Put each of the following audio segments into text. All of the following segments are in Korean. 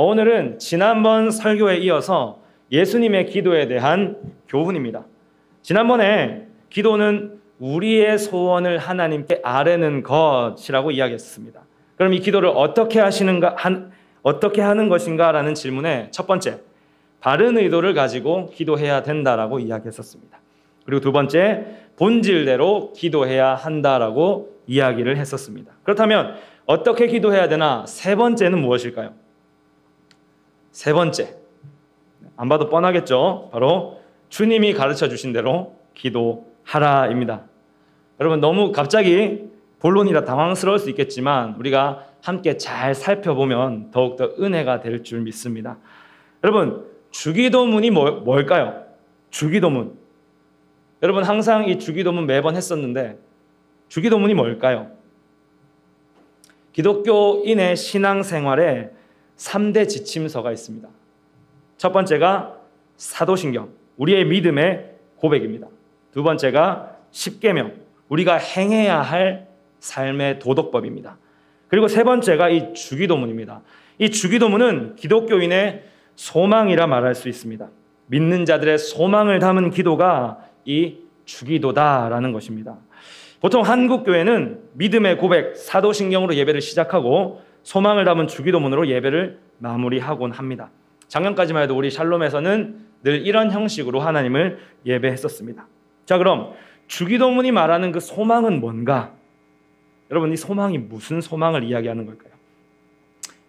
오늘은 지난번 설교에 이어서 예수님의 기도에 대한 교훈입니다. 지난번에 기도는 우리의 소원을 하나님께 아뢰는 것이라고 이야기했습니다. 그럼 이 기도를 어떻게 하는 것인가라는 질문에 첫 번째, 바른 의도를 가지고 기도해야 된다라고 이야기했었습니다. 그리고 두 번째, 본질대로 기도해야 한다라고 이야기를 했었습니다. 그렇다면 어떻게 기도해야 되나? 세 번째는 무엇일까요? 세 번째, 안 봐도 뻔하겠죠? 바로 주님이 가르쳐 주신 대로 기도하라입니다. 여러분, 너무 갑자기 본론이라 당황스러울 수 있겠지만 우리가 함께 잘 살펴보면 더욱더 은혜가 될 줄 믿습니다. 여러분, 주기도문이 뭘까요? 주기도문. 여러분, 항상 이 주기도문 매번 했었는데 주기도문이 뭘까요? 기독교인의 신앙생활에 3대 지침서가 있습니다. 첫 번째가 사도신경, 우리의 믿음의 고백입니다. 두 번째가 십계명, 우리가 행해야 할 삶의 도덕법입니다. 그리고 세 번째가 이 주기도문입니다. 이 주기도문은 기독교인의 소망이라 말할 수 있습니다. 믿는 자들의 소망을 담은 기도가 이 주기도다라는 것입니다. 보통 한국교회는 믿음의 고백, 사도신경으로 예배를 시작하고 소망을 담은 주기도문으로 예배를 마무리하곤 합니다. 작년까지만 해도 우리 샬롬에서는 늘 이런 형식으로 하나님을 예배했었습니다. 자, 그럼 주기도문이 말하는 그 소망은 뭔가? 여러분, 이 소망이 무슨 소망을 이야기하는 걸까요?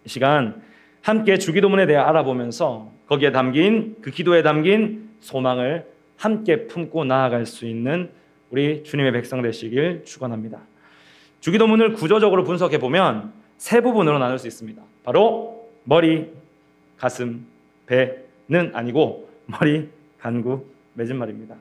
이 시간 함께 주기도문에 대해 알아보면서 거기에 담긴, 그 기도에 담긴 소망을 함께 품고 나아갈 수 있는 우리 주님의 백성 되시길 축원합니다. 주기도문을 구조적으로 분석해 보면 세 부분으로 나눌 수 있습니다. 바로 머리, 가슴, 배는 아니고 머리, 간구, 맺은말입니다.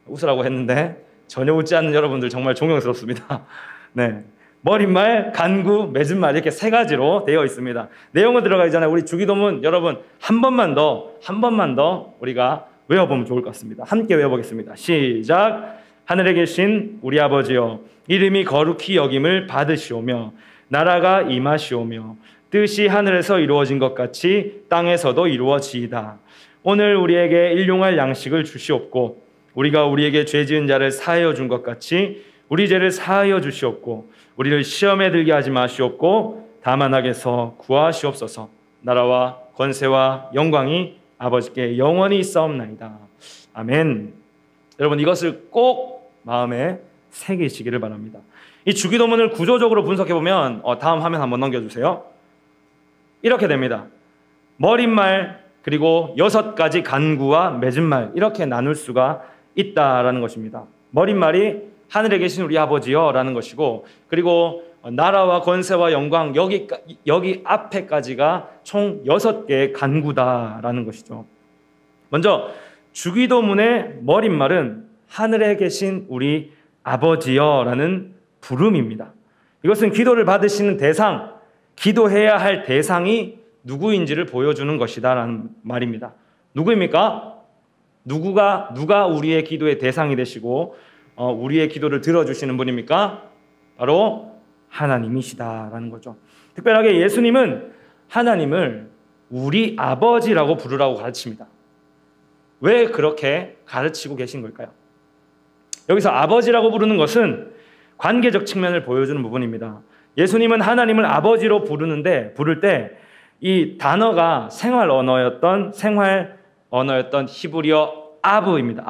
웃으라고 했는데 전혀 웃지 않는 여러분들 정말 존경스럽습니다. 네, 머릿말, 간구, 맺은말 이렇게 세 가지로 되어 있습니다. 내용은 들어가기 전에 우리 주기도문 여러분 한 번만 더 우리가 외워보면 좋을 것 같습니다. 함께 외워보겠습니다. 시작. 하늘에 계신 우리 아버지여, 이름이 거룩히 여김을 받으시오며 나라가 임하시오며 뜻이 하늘에서 이루어진 것 같이 땅에서도 이루어지이다. 오늘 우리에게 일용할 양식을 주시옵고 우리가 우리에게 죄 지은 자를 사하여 준 것 같이 우리 죄를 사하여 주시옵고 우리를 시험에 들게 하지 마시옵고 다만 악에서 구하시옵소서. 나라와 권세와 영광이 아버지께 영원히 있사옵나이다. 아멘. 여러분, 이것을 꼭 마음에 새기시기를 바랍니다. 이 주기도문을 구조적으로 분석해보면 다음 화면 한번 넘겨주세요. 이렇게 됩니다. 머릿말 그리고 6가지 간구와 맺은말 이렇게 나눌 수가 있다라는 것입니다. 머릿말이 하늘에 계신 우리 아버지여 라는 것이고, 그리고 나라와 권세와 영광 여기 앞에까지가 총 6개의 간구다라는 것이죠. 먼저 주기도문의 머릿말은 하늘에 계신 우리 아버지여 라는 부름입니다. 이것은 기도를 받으시는 대상, 기도해야 할 대상이 누구인지를 보여주는 것이다 라는 말입니다. 누구입니까? 누가 우리의 기도의 대상이 되시고 우리의 기도를 들어주시는 분입니까? 바로 하나님이시다라는 거죠. 특별하게 예수님은 하나님을 우리 아버지라고 부르라고 가르칩니다. 왜 그렇게 가르치고 계신 걸까요? 여기서 아버지라고 부르는 것은 관계적 측면을 보여주는 부분입니다. 예수님은 하나님을 아버지로 부를 때 이 단어가 생활 언어였던 히브리어 아브입니다.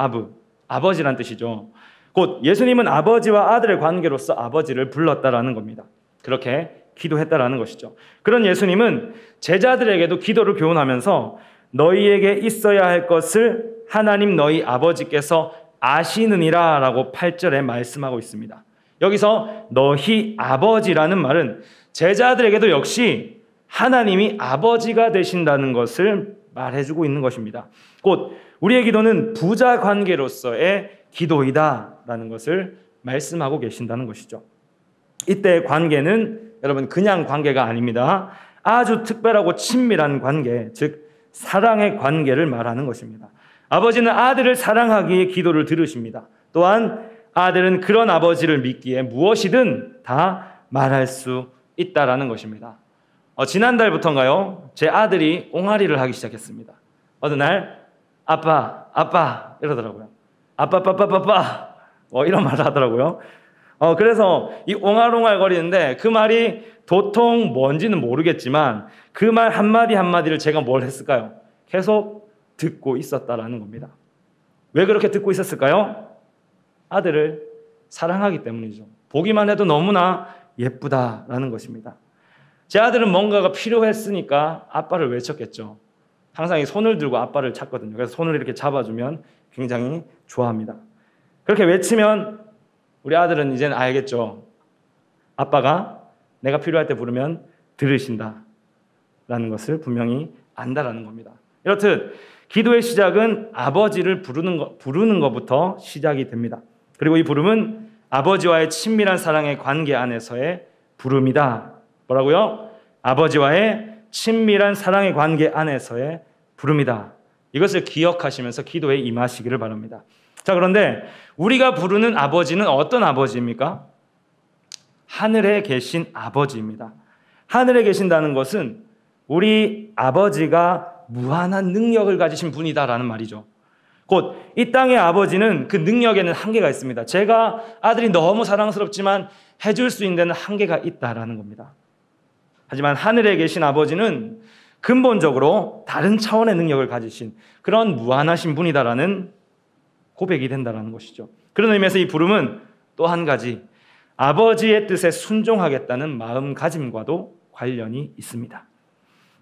아버지란 뜻이죠. 곧 예수님은 아버지와 아들의 관계로서 아버지를 불렀다라는 겁니다. 그렇게 기도했다라는 것이죠. 그런 예수님은 제자들에게도 기도를 교훈하면서 너희에게 있어야 할 것을 하나님 너희 아버지께서 아시느니라 라고 8절에 말씀하고 있습니다. 여기서 너희 아버지라는 말은 제자들에게도 역시 하나님이 아버지가 되신다는 것을 말해주고 있는 것입니다. 곧 우리의 기도는 부자 관계로서의 기도이다라는 것을 말씀하고 계신다는 것이죠. 이때 관계는 여러분 그냥 관계가 아닙니다. 아주 특별하고 친밀한 관계, 즉 사랑의 관계를 말하는 것입니다. 아버지는 아들을 사랑하기에 기도를 들으십니다. 또한 아들은 그런 아버지를 믿기에 무엇이든 다 말할 수 있다라는 것입니다. 지난달부터인가요? 제 아들이 옹알이를 하기 시작했습니다. 어느 날 아빠, 아빠 이러더라고요. 아빠, 아빠, 아빠, 아빠 이런 말을 하더라고요. 그래서 이 옹알옹알 거리는데 그 말이 도통 뭔지는 모르겠지만 그 말 한마디 한마디를 제가 뭘 했을까요? 계속 듣고 있었다라는 겁니다. 왜 그렇게 듣고 있었을까요? 아들을 사랑하기 때문이죠. 보기만 해도 너무나 예쁘다라는 것입니다. 제 아들은 뭔가가 필요했으니까 아빠를 외쳤겠죠. 항상 이 손을 들고 아빠를 찾거든요. 그래서 손을 이렇게 잡아주면 굉장히 좋아합니다. 그렇게 외치면 우리 아들은 이제는 알겠죠. 아빠가 내가 필요할 때 부르면 들으신다 라는 것을 분명히 안다라는 겁니다. 이렇듯 기도의 시작은 아버지를 부르는 것부터 시작이 됩니다. 그리고 이 부름은 아버지와의 친밀한 사랑의 관계 안에서의 부름이다. 뭐라고요? 아버지와의 친밀한 사랑의 관계 안에서의 부름이다. 이것을 기억하시면서 기도에 임하시기를 바랍니다. 자, 그런데 우리가 부르는 아버지는 어떤 아버지입니까? 하늘에 계신 아버지입니다. 하늘에 계신다는 것은 우리 아버지가 무한한 능력을 가지신 분이다라는 말이죠. 곧 이 땅의 아버지는 그 능력에는 한계가 있습니다. 제가 아들이 너무 사랑스럽지만 해줄 수 있는 데는 한계가 있다라는 겁니다. 하지만 하늘에 계신 아버지는 근본적으로 다른 차원의 능력을 가지신 그런 무한하신 분이다라는 고백이 된다는 것이죠. 그런 의미에서 이 부름은 또 한 가지 아버지의 뜻에 순종하겠다는 마음가짐과도 관련이 있습니다.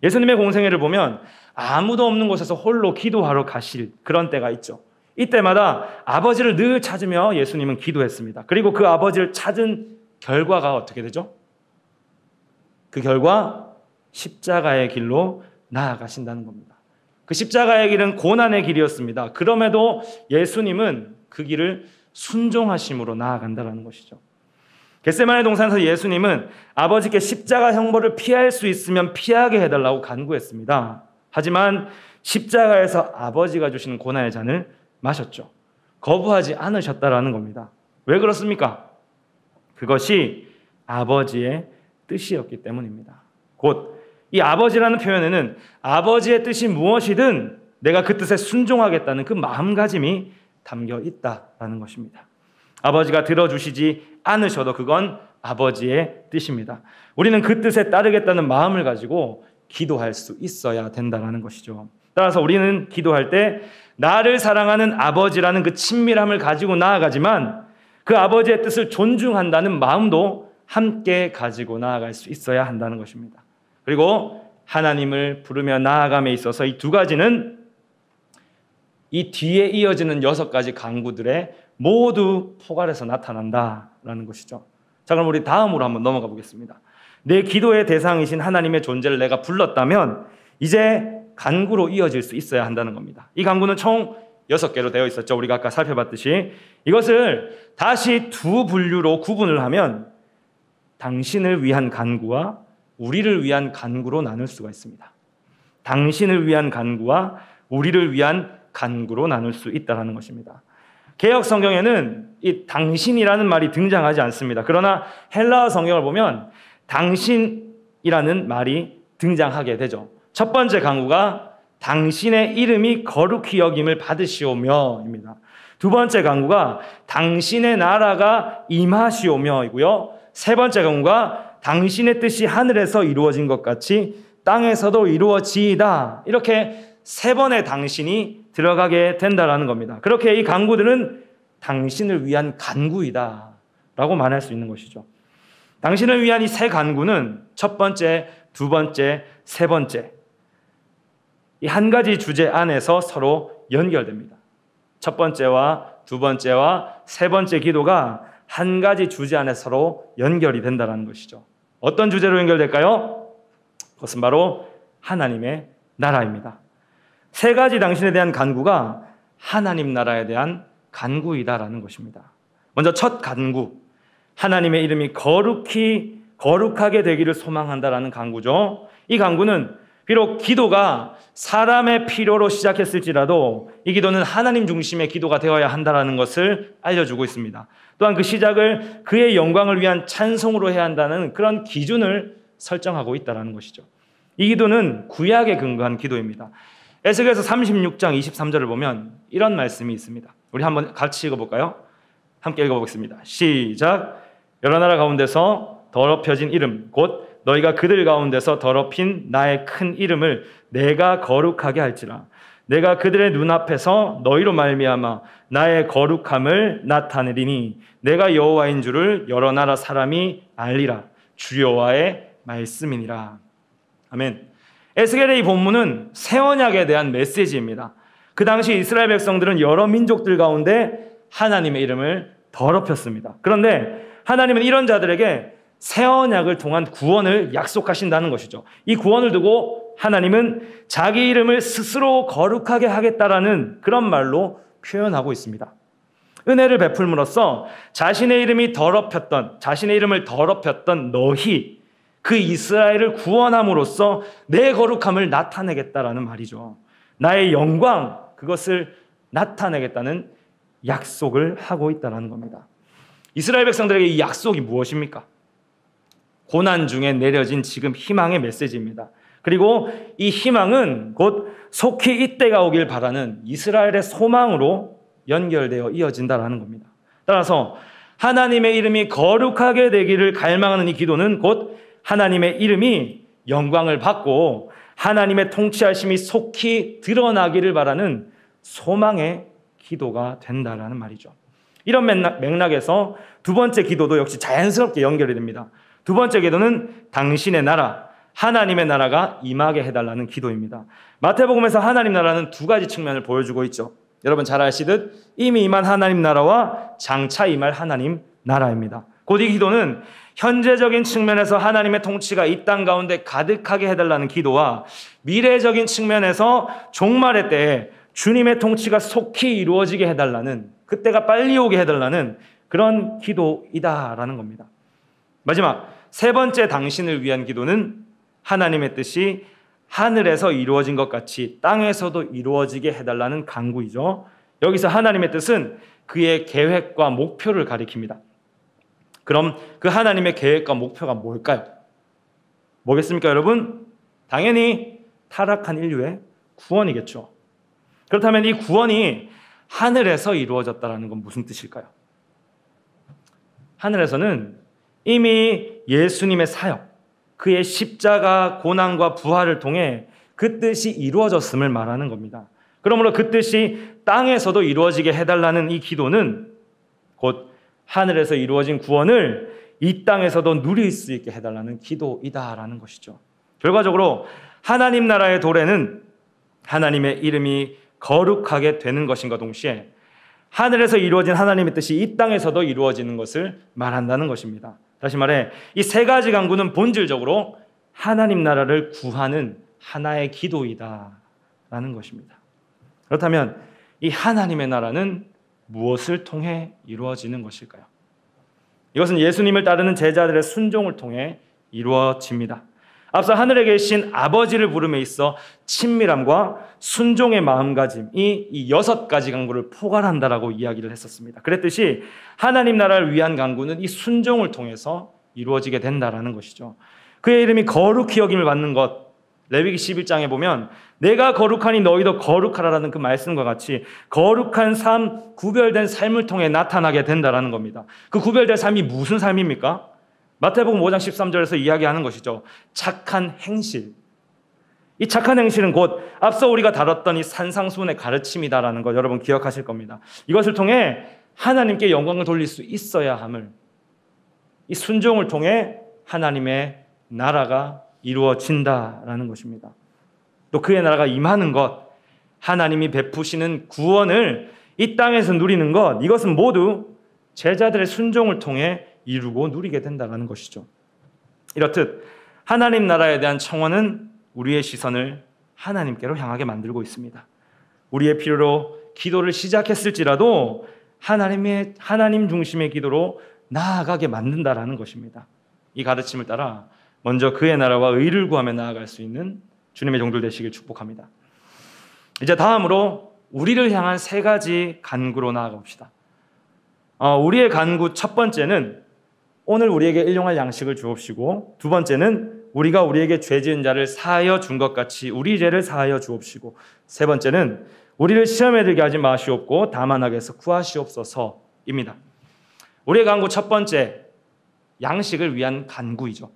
예수님의 공생애를 보면 아무도 없는 곳에서 홀로 기도하러 가실 그런 때가 있죠. 이때마다 아버지를 늘 찾으며 예수님은 기도했습니다. 그리고 그 아버지를 찾은 결과가 어떻게 되죠? 그 결과 십자가의 길로 나아가신다는 겁니다. 그 십자가의 길은 고난의 길이었습니다. 그럼에도 예수님은 그 길을 순종하심으로 나아간다는 것이죠. 겟세마네 동산에서 예수님은 아버지께 십자가 형벌을 피할 수 있으면 피하게 해달라고 간구했습니다. 하지만 십자가에서 아버지가 주시는 고난의 잔을 마셨죠. 거부하지 않으셨다라는 겁니다. 왜 그렇습니까? 그것이 아버지의 뜻이었기 때문입니다. 곧 이 아버지라는 표현에는 아버지의 뜻이 무엇이든 내가 그 뜻에 순종하겠다는 그 마음가짐이 담겨 있다라는 것입니다. 아버지가 들어주시지 않으셔도 그건 아버지의 뜻입니다. 우리는 그 뜻에 따르겠다는 마음을 가지고 기도할 수 있어야 된다는 것이죠. 따라서 우리는 기도할 때 나를 사랑하는 아버지라는 그 친밀함을 가지고 나아가지만 그 아버지의 뜻을 존중한다는 마음도 함께 가지고 나아갈 수 있어야 한다는 것입니다. 그리고 하나님을 부르며 나아감에 있어서 이 두 가지는 이 뒤에 이어지는 6가지 강구들의 모두 포괄해서 나타난다라는 것이죠. 자, 그럼 우리 다음으로 한번 넘어가 보겠습니다. 내 기도의 대상이신 하나님의 존재를 내가 불렀다면 이제 간구로 이어질 수 있어야 한다는 겁니다. 이 간구는 총 6개로 되어 있었죠. 우리가 아까 살펴봤듯이 이것을 다시 두 분류로 구분을 하면 당신을 위한 간구와 우리를 위한 간구로 나눌 수가 있습니다. 당신을 위한 간구와 우리를 위한 간구로 나눌 수 있다는 것입니다. 개역 성경에는 이 당신이라는 말이 등장하지 않습니다. 그러나 헬라어 성경을 보면 당신이라는 말이 등장하게 되죠. 첫 번째 간구가 당신의 이름이 거룩히 여김을 받으시오며입니다. 두 번째 간구가 당신의 나라가 임하시오며이고요. 세 번째 간구가 당신의 뜻이 하늘에서 이루어진 것 같이 땅에서도 이루어지이다. 이렇게 3번의 당신이 들어가게 된다라는 겁니다. 그렇게 이 간구들은 당신을 위한 간구이다 라고 말할 수 있는 것이죠. 당신을 위한 이 3 간구는 첫 번째, 두 번째, 세 번째 이 한 가지 주제 안에서 서로 연결됩니다. 첫 번째와 두 번째와 세 번째 기도가 한 가지 주제 안에 서로 연결이 된다는 것이죠. 어떤 주제로 연결될까요? 그것은 바로 하나님의 나라입니다. 3가지 당신에 대한 간구가 하나님 나라에 대한 간구이다라는 것입니다. 먼저 첫 간구, 하나님의 이름이 거룩하게 되기를 소망한다라는 간구죠. 이 간구는 비록 기도가 사람의 필요로 시작했을지라도 이 기도는 하나님 중심의 기도가 되어야 한다는 것을 알려주고 있습니다. 또한 그 시작을 그의 영광을 위한 찬송으로 해야 한다는 그런 기준을 설정하고 있다는 것이죠. 이 기도는 구약에 근거한 기도입니다. 에스겔서 36장 23절을 보면 이런 말씀이 있습니다. 우리 한번 같이 읽어볼까요? 함께 읽어보겠습니다. 시작. 여러 나라 가운데서 더럽혀진 이름 곧 너희가 그들 가운데서 더럽힌 나의 큰 이름을 내가 거룩하게 할지라. 내가 그들의 눈앞에서 너희로 말미암아 나의 거룩함을 나타내리니 내가 여호와인 줄을 여러 나라 사람이 알리라. 주 여호와의 말씀이니라. 아멘. 에스겔의 이 본문은 새 언약에 대한 메시지입니다. 그 당시 이스라엘 백성들은 여러 민족들 가운데 하나님의 이름을 더럽혔습니다. 그런데 하나님은 이런 자들에게 새 언약을 통한 구원을 약속하신다는 것이죠. 이 구원을 두고 하나님은 자기 이름을 스스로 거룩하게 하겠다라는 그런 말로 표현하고 있습니다. 은혜를 베풀므로써 자신의 이름을 더럽혔던 너희, 그 이스라엘을 구원함으로써 내 거룩함을 나타내겠다라는 말이죠. 나의 영광, 그것을 나타내겠다는 약속을 하고 있다는 겁니다. 이스라엘 백성들에게 이 약속이 무엇입니까? 고난 중에 내려진 지금 희망의 메시지입니다. 그리고 이 희망은 곧 속히 이때가 오길 바라는 이스라엘의 소망으로 연결되어 이어진다는 겁니다. 따라서 하나님의 이름이 거룩하게 되기를 갈망하는 이 기도는 곧 하나님의 이름이 영광을 받고 하나님의 통치하심이 속히 드러나기를 바라는 소망의 기도가 된다는 말이죠. 이런 맥락에서 두 번째 기도도 역시 자연스럽게 연결이 됩니다. 두 번째 기도는 당신의 나라, 하나님의 나라가 임하게 해달라는 기도입니다. 마태복음에서 하나님 나라는 두 가지 측면을 보여주고 있죠. 여러분 잘 아시듯 이미 임한 하나님 나라와 장차 임할 하나님 나라입니다. 곧 이 기도는 현재적인 측면에서 하나님의 통치가 이 땅 가운데 가득하게 해달라는 기도와 미래적인 측면에서 종말의 때에 주님의 통치가 속히 이루어지게 해달라는, 그때가 빨리 오게 해달라는 그런 기도이다라는 겁니다. 마지막 세 번째 당신을 위한 기도는 하나님의 뜻이 하늘에서 이루어진 것 같이 땅에서도 이루어지게 해달라는 간구이죠. 여기서 하나님의 뜻은 그의 계획과 목표를 가리킵니다. 그럼 그 하나님의 계획과 목표가 뭘까요? 뭐겠습니까, 여러분? 당연히 타락한 인류의 구원이겠죠. 그렇다면 이 구원이 하늘에서 이루어졌다는 건 무슨 뜻일까요? 하늘에서는 이미 예수님의 사역, 그의 십자가 고난과 부활을 통해 그 뜻이 이루어졌음을 말하는 겁니다. 그러므로 그 뜻이 땅에서도 이루어지게 해달라는 이 기도는 곧 하늘에서 이루어진 구원을 이 땅에서도 누릴 수 있게 해달라는 기도이다라는 것이죠. 결과적으로 하나님 나라의 도래는 하나님의 이름이 거룩하게 되는 것인가 동시에 하늘에서 이루어진 하나님의 뜻이 이 땅에서도 이루어지는 것을 말한다는 것입니다. 다시 말해 이 세 가지 간구는 본질적으로 하나님 나라를 구하는 하나의 기도이다라는 것입니다. 그렇다면 이 하나님의 나라는 무엇을 통해 이루어지는 것일까요? 이것은 예수님을 따르는 제자들의 순종을 통해 이루어집니다. 앞서 하늘에 계신 아버지를 부름에 있어 친밀함과 순종의 마음가짐이 이 6가지 간구를 포괄한다라고 이야기를 했었습니다. 그랬듯이 하나님 나라를 위한 간구는 이 순종을 통해서 이루어지게 된다라는 것이죠. 그의 이름이 거룩히 여김을 받는 것, 레위기 11장에 보면 내가 거룩하니 너희도 거룩하라라는 그 말씀과 같이 거룩한 삶, 구별된 삶을 통해 나타나게 된다라는 겁니다. 그 구별된 삶이 무슨 삶입니까? 마태복음 5장 13절에서 이야기하는 것이죠. 착한 행실. 이 착한 행실은 곧 앞서 우리가 다뤘던 이 산상수훈의 가르침이다라는 것 여러분 기억하실 겁니다. 이것을 통해 하나님께 영광을 돌릴 수 있어야 함을, 이 순종을 통해 하나님의 나라가 이루어진다라는 것입니다. 또 그의 나라가 임하는 것, 하나님이 베푸시는 구원을 이 땅에서 누리는 것, 이것은 모두 제자들의 순종을 통해 이루고 누리게 된다는 것이죠. 이렇듯 하나님 나라에 대한 청원은 우리의 시선을 하나님께로 향하게 만들고 있습니다. 우리의 필요로 기도를 시작했을지라도 하나님 중심의 기도로 나아가게 만든다라는 것입니다. 이 가르침을 따라 먼저 그의 나라와 의를 구하며 나아갈 수 있는 주님의 종들 되시길 축복합니다. 이제 다음으로 우리를 향한 3가지 간구로 나아가 봅시다. 우리의 간구 첫 번째는 오늘 우리에게 일용할 양식을 주옵시고, 두 번째는 우리가 우리에게 죄 지은 자를 사하여 준 것 같이 우리 죄를 사하여 주옵시고, 세 번째는 우리를 시험에 들게 하지 마시옵고 다만 악에서 구하시옵소서입니다. 우리의 간구 첫 번째, 양식을 위한 간구이죠.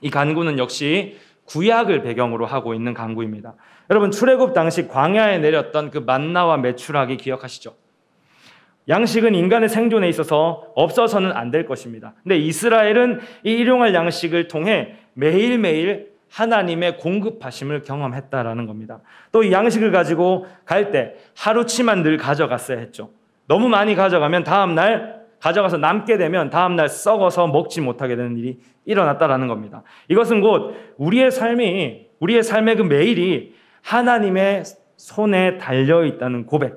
이 간구는 역시 구약을 배경으로 하고 있는 간구입니다. 여러분, 출애굽 당시 광야에 내렸던 그 만나와 메추라기 기억하시죠? 양식은 인간의 생존에 있어서 없어서는 안 될 것입니다. 근데 이스라엘은 이 일용할 양식을 통해 매일매일 하나님의 공급하심을 경험했다라는 겁니다. 또 이 양식을 가지고 갈 때 하루치만 늘 가져갔어야 했죠. 너무 많이 가져가면 다음날 가져가서 남게 되면 다음날 썩어서 먹지 못하게 되는 일이 일어났다라는 겁니다. 이것은 곧 우리의 삶의 그 매일이 하나님의 손에 달려있다는 고백,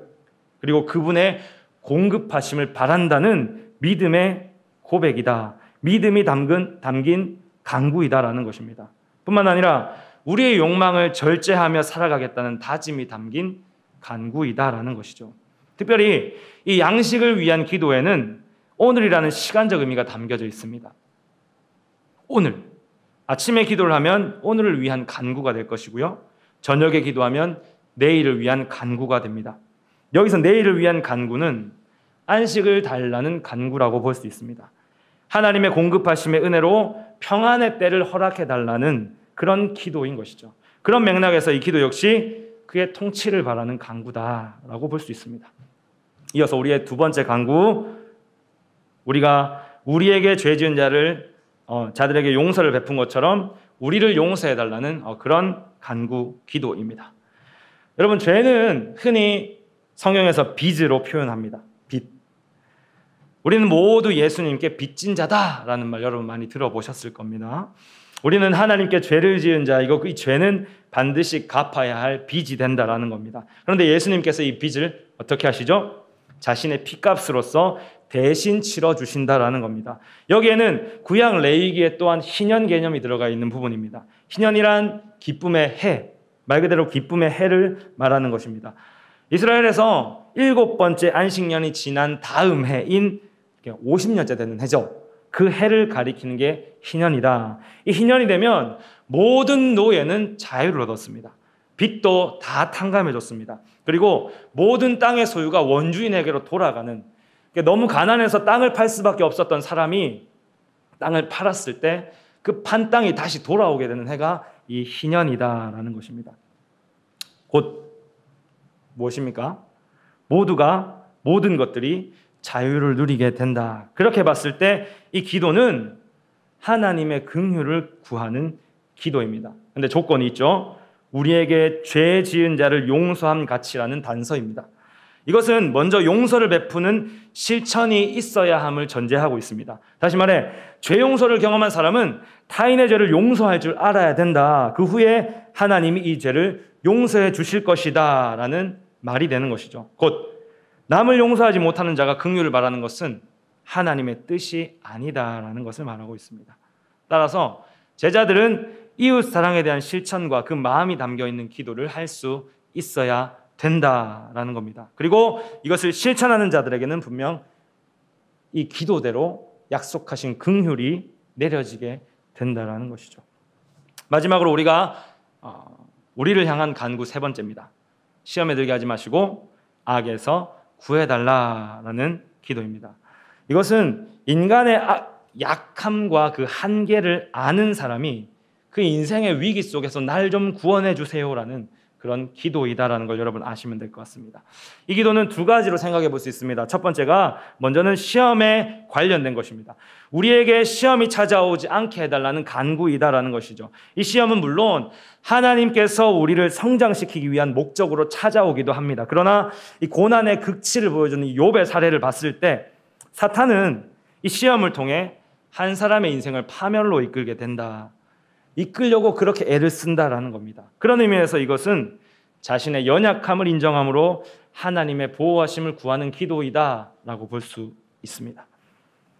그리고 그분의 공급하심을 바란다는 믿음의 고백이다. 믿음이 담긴 간구이다라는 것입니다. 뿐만 아니라 우리의 욕망을 절제하며 살아가겠다는 다짐이 담긴 간구이다라는 것이죠. 특별히 이 양식을 위한 기도에는 오늘이라는 시간적 의미가 담겨져 있습니다. 오늘 아침에 기도를 하면 오늘을 위한 간구가 될 것이고요, 저녁에 기도하면 내일을 위한 간구가 됩니다. 여기서 내일을 위한 간구는 안식을 달라는 간구라고 볼 수 있습니다. 하나님의 공급하심의 은혜로 평안의 때를 허락해 달라는 그런 기도인 것이죠. 그런 맥락에서 이 기도 역시 그의 통치를 바라는 간구다라고 볼 수 있습니다. 이어서 우리의 두 번째 간구, 우리가 우리에게 죄 지은 자들에게 용서를 베푼 것처럼 우리를 용서해 달라는 그런 간구 기도입니다. 여러분, 죄는 흔히 성경에서 빚으로 표현합니다. 빚. 우리는 모두 예수님께 빚진 자다라는 말 여러분 많이 들어보셨을 겁니다. 우리는 하나님께 죄를 지은 자이고 이 죄는 반드시 갚아야 할 빚이 된다라는 겁니다. 그런데 예수님께서 이 빚을 어떻게 하시죠? 자신의 피값으로서 대신 치러주신다라는 겁니다. 여기에는 구약 레위기에 또한 희년 개념이 들어가 있는 부분입니다. 희년이란 기쁨의 해, 말 그대로 기쁨의 해를 말하는 것입니다. 이스라엘에서 7번째 안식년이 지난 다음 해인 50년째 되는 해죠. 그 해를 가리키는 게 희년이다. 이 희년이 되면 모든 노예는 자유를 얻었습니다. 빚도 다 탕감해줬습니다. 그리고 모든 땅의 소유가 원주인에게로 돌아가는, 너무 가난해서 땅을 팔 수밖에 없었던 사람이 땅을 팔았을 때 그 판 땅이 다시 돌아오게 되는 해가 이 희년이다라는 것입니다. 곧 무엇입니까? 모두가 모든 것들이 자유를 누리게 된다. 그렇게 봤을 때 이 기도는 하나님의 긍휼을 구하는 기도입니다. 그런데 조건이 있죠. 우리에게 죄 지은 자를 용서함 같이라는 단서입니다. 이것은 먼저 용서를 베푸는 실천이 있어야 함을 전제하고 있습니다. 다시 말해, 죄 용서를 경험한 사람은 타인의 죄를 용서할 줄 알아야 된다. 그 후에 하나님이 이 죄를 용서해 주실 것이다 라는 말이 되는 것이죠. 곧 남을 용서하지 못하는 자가 긍휼을 바라는 것은 하나님의 뜻이 아니다라는 것을 말하고 있습니다. 따라서 제자들은 이웃 사랑에 대한 실천과 그 마음이 담겨있는 기도를 할 수 있어야 된다라는 겁니다. 그리고 이것을 실천하는 자들에게는 분명 이 기도대로 약속하신 긍휼이 내려지게 된다라는 것이죠. 마지막으로 우리를 향한 간구 세 번째입니다. 시험에 들게 하지 마시고 악에서 구해달라라는 기도입니다. 이것은 인간의 약함과 그 한계를 아는 사람이 그 인생의 위기 속에서 날 좀 구원해 주세요라는 그런 기도이다라는 걸 여러분 아시면 될 것 같습니다. 이 기도는 두 가지로 생각해 볼 수 있습니다. 첫 번째가 먼저는 시험에 관련된 것입니다. 우리에게 시험이 찾아오지 않게 해달라는 간구이다라는 것이죠. 이 시험은 물론 하나님께서 우리를 성장시키기 위한 목적으로 찾아오기도 합니다. 그러나 이 고난의 극치를 보여주는 이 욥의 사례를 봤을 때 사탄은 이 시험을 통해 한 사람의 인생을 파멸로 이끌게 된다. 이끌려고 그렇게 애를 쓴다라는 겁니다. 그런 의미에서 이것은 자신의 연약함을 인정함으로 하나님의 보호하심을 구하는 기도이다라고 볼 수 있습니다.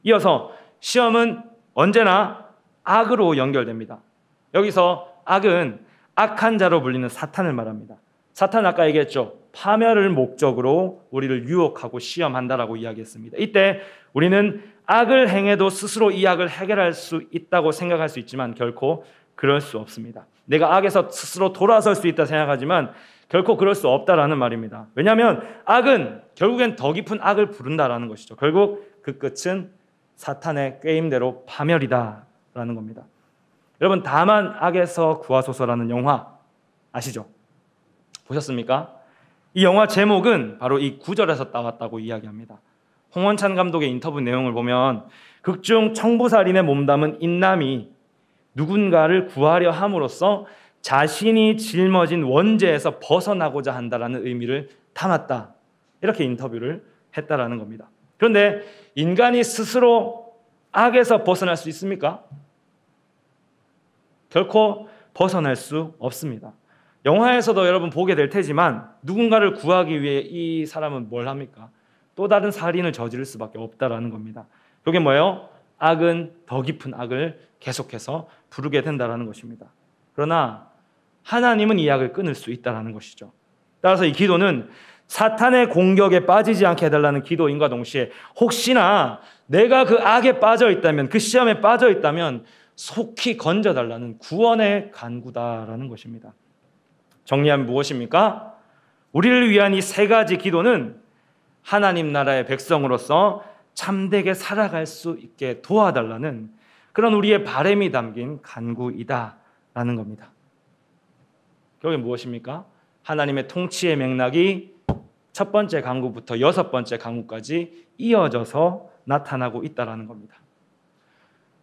이어서 시험은 언제나 악으로 연결됩니다. 여기서 악은 악한 자로 불리는 사탄을 말합니다. 사탄은 아까 얘기했죠. 파멸을 목적으로 우리를 유혹하고 시험한다라고 이야기했습니다. 이때 우리는 악을 행해도 스스로 이 악을 해결할 수 있다고 생각할 수 있지만 결코 그럴 수 없습니다. 내가 악에서 스스로 돌아설 수 있다 생각하지만 결코 그럴 수 없다라는 말입니다. 왜냐하면 악은 결국엔 더 깊은 악을 부른다라는 것이죠. 결국 그 끝은 사탄의 꾀임대로 파멸이다라는 겁니다. 여러분, 다만 악에서 구하소서라는 영화 아시죠? 보셨습니까? 이 영화 제목은 바로 이 구절에서 따왔다고 이야기합니다. 홍원찬 감독의 인터뷰 내용을 보면 극중 청부살인에 몸담은 인남이 누군가를 구하려 함으로써 자신이 짊어진 원죄에서 벗어나고자 한다라는 의미를 담았다, 이렇게 인터뷰를 했다라는 겁니다. 그런데 인간이 스스로 악에서 벗어날 수 있습니까? 결코 벗어날 수 없습니다. 영화에서도 여러분 보게 될 테지만 누군가를 구하기 위해 이 사람은 뭘 합니까? 또 다른 살인을 저지를 수밖에 없다라는 겁니다. 그게 뭐예요? 악은 더 깊은 악을 계속해서 부르게 된다라는 것입니다. 그러나 하나님은 이 악을 끊을 수 있다라는 것이죠. 따라서 이 기도는 사탄의 공격에 빠지지 않게 해달라는 기도인과 동시에 혹시나 내가 그 악에 빠져 있다면, 그 시험에 빠져 있다면 속히 건져달라는 구원의 간구다라는 것입니다. 정리하면 무엇입니까? 우리를 위한 이 세 가지 기도는 하나님 나라의 백성으로서 참되게 살아갈 수 있게 도와달라는 그런 우리의 바람이 담긴 간구이다라는 겁니다. 결국에 무엇입니까? 하나님의 통치의 맥락이 첫 번째 간구부터 여섯 번째 간구까지 이어져서 나타나고 있다라는 겁니다.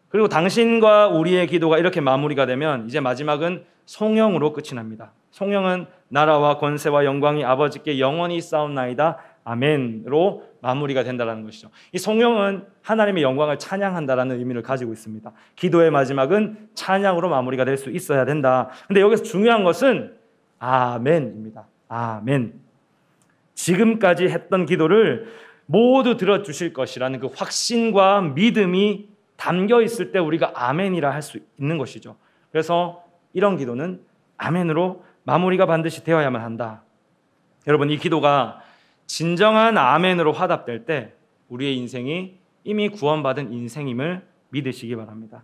그리고 당신과 우리의 기도가 이렇게 마무리가 되면 이제 마지막은 송영으로 끝이 납니다. 송영은 나라와 권세와 영광이 아버지께 영원히 쌓옵나이다 아멘으로 마무리가 된다는 것이죠. 이 송영은 하나님의 영광을 찬양한다라는 의미를 가지고 있습니다. 기도의 마지막은 찬양으로 마무리가 될 수 있어야 된다. 근데 여기서 중요한 것은 아멘입니다. 아멘. 지금까지 했던 기도를 모두 들어주실 것이라는 그 확신과 믿음이 담겨 있을 때 우리가 아멘이라 할 수 있는 것이죠. 그래서 이런 기도는 아멘으로 마무리가 반드시 되어야만 한다. 여러분, 이 기도가 진정한 아멘으로 화답될 때 우리의 인생이 이미 구원받은 인생임을 믿으시기 바랍니다.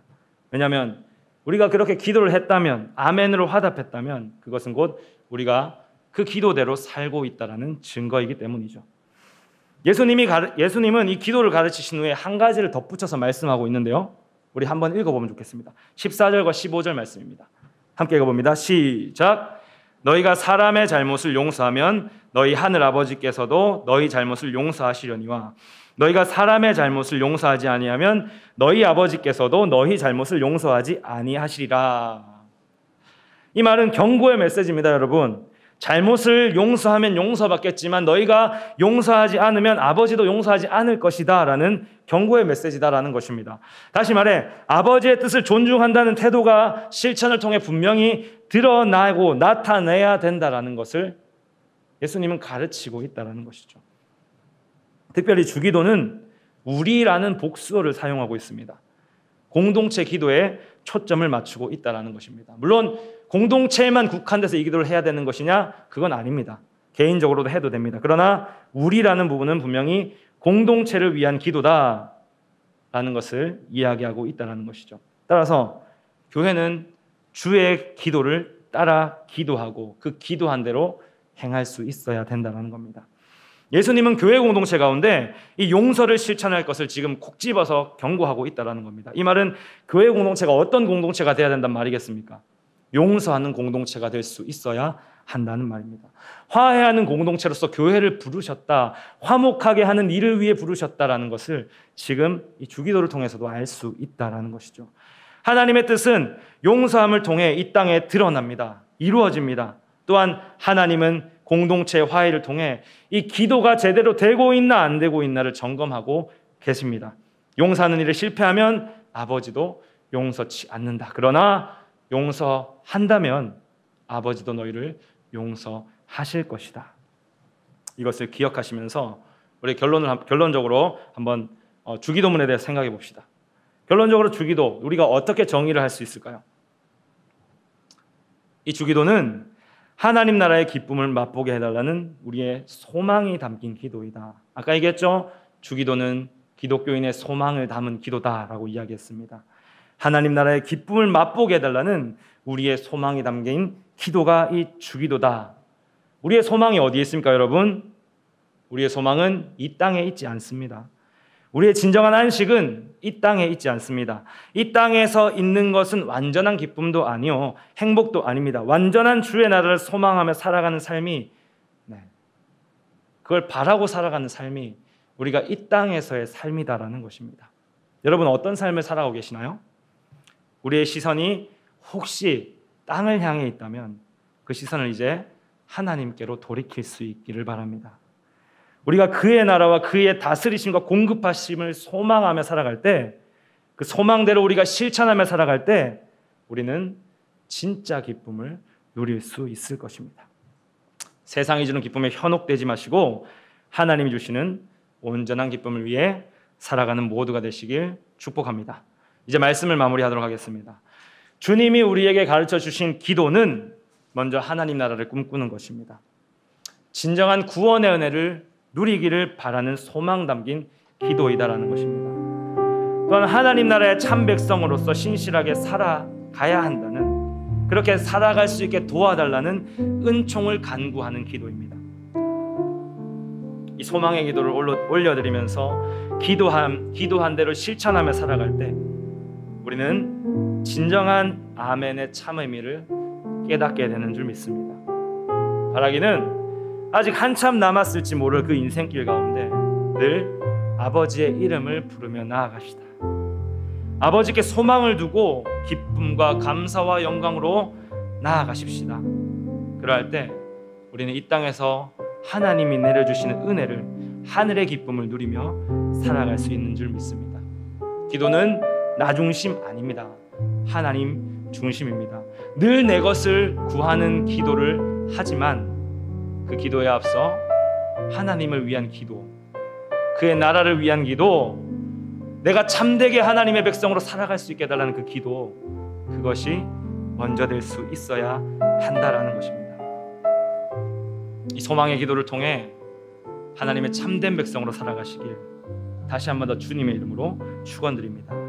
왜냐하면 우리가 그렇게 기도를 했다면, 아멘으로 화답했다면 그것은 곧 우리가 그 기도대로 살고 있다는 증거이기 때문이죠. 예수님은 이 기도를 가르치신 후에 한 가지를 덧붙여서 말씀하고 있는데요, 우리 한번 읽어보면 좋겠습니다. 14절과 15절 말씀입니다. 함께 읽어봅니다. 시작. 너희가 사람의 잘못을 용서하면 너희 하늘 아버지께서도 너희 잘못을 용서하시려니와 너희가 사람의 잘못을 용서하지 아니하면 너희 아버지께서도 너희 잘못을 용서하지 아니하시리라. 이 말은 경고의 메시지입니다. 여러분, 잘못을 용서하면 용서받겠지만 너희가 용서하지 않으면 아버지도 용서하지 않을 것이다 라는 경고의 메시지다라는 것입니다. 다시 말해 아버지의 뜻을 존중한다는 태도가 실천을 통해 분명히 드러나고 나타내야 된다라는 것을 예수님은 가르치고 있다는 것이죠. 특별히 주기도는 우리라는 복수어를 사용하고 있습니다. 공동체 기도에 초점을 맞추고 있다는 것입니다. 물론 공동체에만 국한돼서 이 기도를 해야 되는 것이냐? 그건 아닙니다. 개인적으로도 해도 됩니다. 그러나 우리라는 부분은 분명히 공동체를 위한 기도다라는 것을 이야기하고 있다는 것이죠. 따라서 교회는 주의 기도를 따라 기도하고 그 기도한 대로 행할 수 있어야 된다는 겁니다. 예수님은 교회 공동체 가운데 이 용서를 실천할 것을 지금 콕 집어서 경고하고 있다는 겁니다. 이 말은 교회 공동체가 어떤 공동체가 되어야 된단 말이겠습니까? 용서하는 공동체가 될 수 있어야 한다는 말입니다. 화해하는 공동체로서 교회를 부르셨다, 화목하게 하는 일을 위해 부르셨다라는 것을 지금 이 주기도를 통해서도 알 수 있다라는 것이죠. 하나님의 뜻은 용서함을 통해 이 땅에 드러납니다. 이루어집니다. 또한 하나님은 공동체의 화해를 통해 이 기도가 제대로 되고 있나 안 되고 있나를 점검하고 계십니다. 용서하는 일에 실패하면 아버지도 용서치 않는다. 그러나 용서한다면 아버지도 너희를 용서하실 것이다. 이것을 기억하시면서 우리 결론적으로 한번 주기도문에 대해서 생각해 봅시다. 결론적으로 주기도, 우리가 어떻게 정의를 할 수 있을까요? 이 주기도는 하나님 나라의 기쁨을 맛보게 해달라는 우리의 소망이 담긴 기도이다. 아까 얘기했죠? 주기도는 기독교인의 소망을 담은 기도다라고 이야기했습니다. 하나님 나라의 기쁨을 맛보게 해달라는 우리의 소망이 담긴 기도가 이 주기도다. 우리의 소망이 어디에 있습니까, 여러분? 우리의 소망은 이 땅에 있지 않습니다. 우리의 진정한 안식은 이 땅에 있지 않습니다. 이 땅에서 있는 것은 완전한 기쁨도 아니요, 행복도 아닙니다. 완전한 주의 나라를 소망하며 살아가는 삶이, 그걸 바라고 살아가는 삶이 우리가 이 땅에서의 삶이다라는 것입니다. 여러분, 어떤 삶을 살아가고 계시나요? 우리의 시선이 혹시 땅을 향해 있다면 그 시선을 이제 하나님께로 돌이킬 수 있기를 바랍니다. 우리가 그의 나라와 그의 다스리심과 공급하심을 소망하며 살아갈 때, 그 소망대로 우리가 실천하며 살아갈 때 우리는 진짜 기쁨을 누릴 수 있을 것입니다. 세상이 주는 기쁨에 현혹되지 마시고 하나님이 주시는 온전한 기쁨을 위해 살아가는 모두가 되시길 축복합니다. 이제 말씀을 마무리하도록 하겠습니다. 주님이 우리에게 가르쳐 주신 기도는 먼저 하나님 나라를 꿈꾸는 것입니다. 진정한 구원의 은혜를 누리기를 바라는 소망 담긴 기도이다라는 것입니다. 또한 하나님 나라의 참 백성으로서 신실하게 살아가야 한다는, 그렇게 살아갈 수 있게 도와달라는 은총을 간구하는 기도입니다. 이 소망의 기도를 올려드리면서 기도한 대로 실천하며 살아갈 때 우리는 진정한 아멘의 참 의미를 깨닫게 되는 줄 믿습니다. 바라기는 아직 한참 남았을지 모를 그 인생길 가운데 늘 아버지의 이름을 부르며 나아갑시다. 아버지께 소망을 두고 기쁨과 감사와 영광으로 나아가십시다. 그러할 때 우리는 이 땅에서 하나님이 내려주시는 은혜를, 하늘의 기쁨을 누리며 살아갈 수 있는 줄 믿습니다. 기도는 나 중심 아닙니다. 하나님 중심입니다. 늘 내 것을 구하는 기도를 하지만 그 기도에 앞서 하나님을 위한 기도, 그의 나라를 위한 기도, 내가 참되게 하나님의 백성으로 살아갈 수 있게 해달라는 그 기도, 그것이 먼저 될 수 있어야 한다라는 것입니다. 이 소망의 기도를 통해 하나님의 참된 백성으로 살아가시길 다시 한 번 더 주님의 이름으로 축원드립니다.